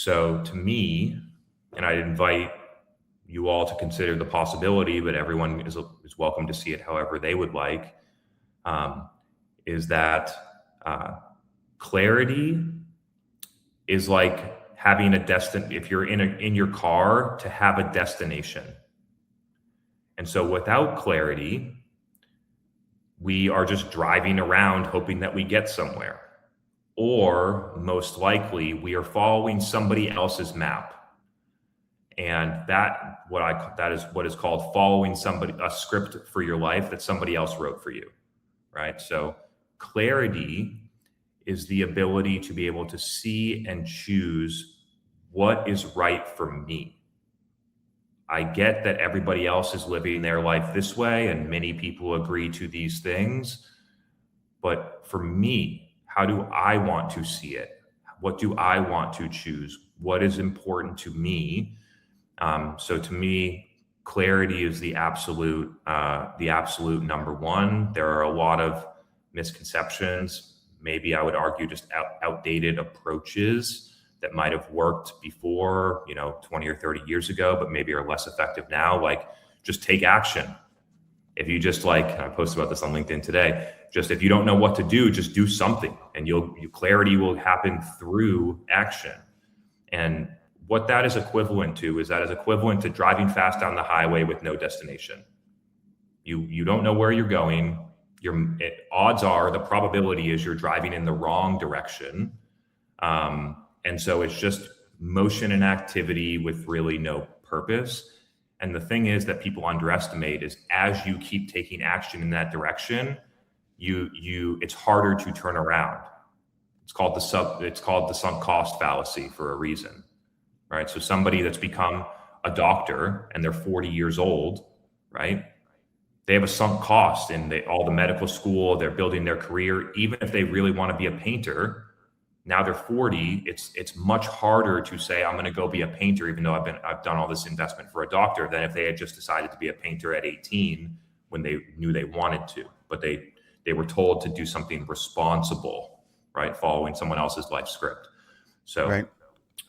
So to me, and I invite you all to consider the possibility, but everyone is welcome to see it however they would like, is that clarity is like having a if you're in your car, to have a destination. And so without clarity, we are just driving around hoping that we get somewhere. Or most likely we are following somebody else's map. And that is what is called following a script for your life that somebody else wrote for you, right? So clarity is the ability to be able to see and choose what is right for me. I get that everybody else is living their life this way, and many people agree to these things. But for me, how do I want to see it? What do I want to choose? What is important to me? So to me, clarity is the absolute number one. There are a lot of misconceptions. Maybe I would argue just outdated approaches that might have worked before, 20 or 30 years ago, but maybe are less effective now. Like, just take action. If you just I posted about this on LinkedIn today, just if you don't know what to do, just do something, and clarity will happen through action. And what that is equivalent to is equivalent to driving fast down the highway with no destination. You don't know where you're going. Odds are, the probability is you're driving in the wrong direction. And so it's just motion and activity with really no purpose. And the thing is that people underestimate is, as you keep taking action in that direction, it's harder to turn around. It's called the sunk cost fallacy for a reason, right? So somebody that's become a doctor and they're 40 years old, right? They have a sunk cost in all the medical school, they're building their career. Even if they really want to be a painter, now they're 40, it's much harder to say, I'm going to go be a painter, even though I've done all this investment for a doctor, than if they had just decided to be a painter at 18 when they knew they wanted to, but they were told to do something responsible, right? Following someone else's life script. So right.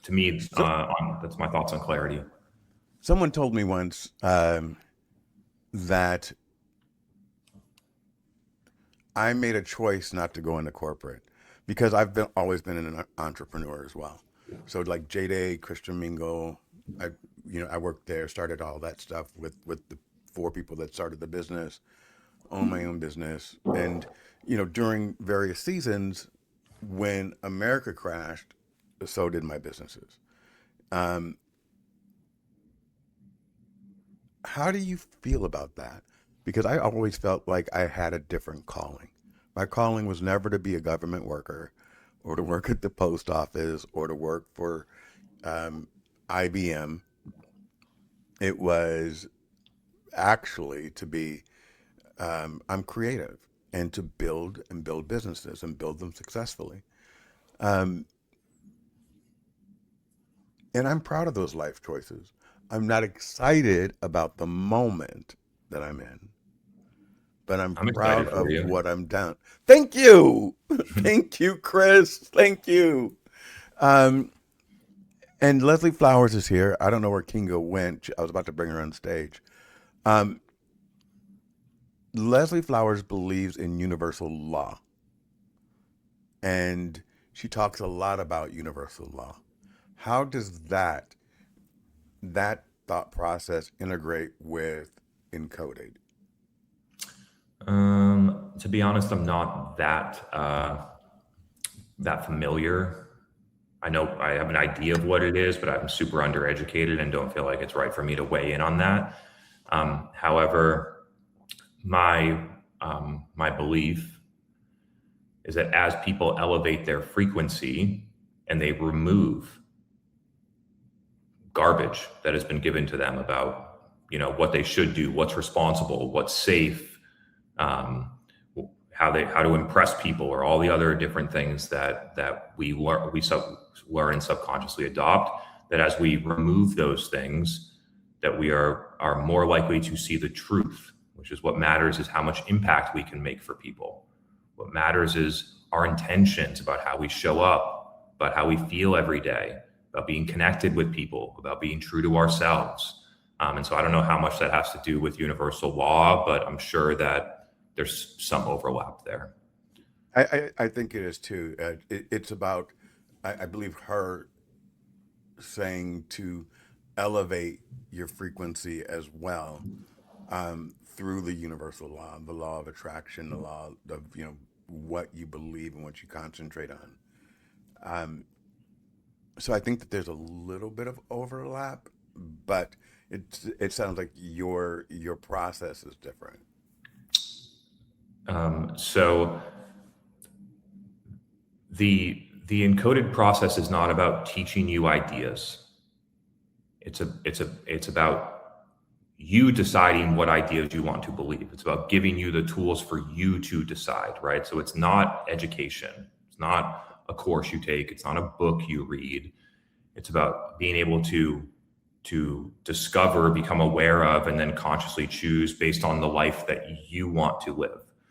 To me, that's my thoughts on clarity. Someone told me once that I made a choice not to go into corporate, because I've always been an entrepreneur as well. So like J-Day, Christian Mingle, I worked there, started all that stuff with the 4 people that started the business, own my own business. And, during various seasons when America crashed, so did my businesses. How do you feel about that? Because I always felt like I had a different calling. My calling was never to be a government worker or to work at the post office or to work for IBM. It was actually to be, I'm creative, and to build businesses and build them successfully. And I'm proud of those life choices. I'm not excited about the moment that I'm in, but I'm proud of what I'm done. Thank you. Thank you, Chris. Thank you. And Leslie Flowers is here. I don't know where Kinga went. I was about to bring her on stage. Leslie Flowers believes in universal law. And she talks a lot about universal law. How does that thought process integrate with ENCODED? To be honest, I'm not that familiar. I know I have an idea of what it is, but I'm super undereducated and don't feel like it's right for me to weigh in on that. However, my belief is that as people elevate their frequency and they remove garbage that has been given to them about, what they should do, what's responsible, what's safe, how to impress people, or all the other different things that we learn and subconsciously adopt, that as we remove those things, that we are more likely to see the truth, which is what matters, is how much impact we can make for people. What matters is our intentions about how we show up, about how we feel every day, about being connected with people, about being true to ourselves. And so I don't know how much that has to do with universal law, but I'm sure that there's some overlap there. I think it is too. It's about, I believe, her saying to elevate your frequency as well, through the universal law, the law of attraction, the law of, what you believe and what you concentrate on. So I think that there's a little bit of overlap, but it sounds like your process is different. So the encoded process is not about teaching you ideas. It's about you deciding what ideas you want to believe. It's about giving you the tools for you to decide, right? So it's not education. It's not a course you take. It's not a book you read. It's about being able to discover, become aware of, and then consciously choose based on the life that you want to live.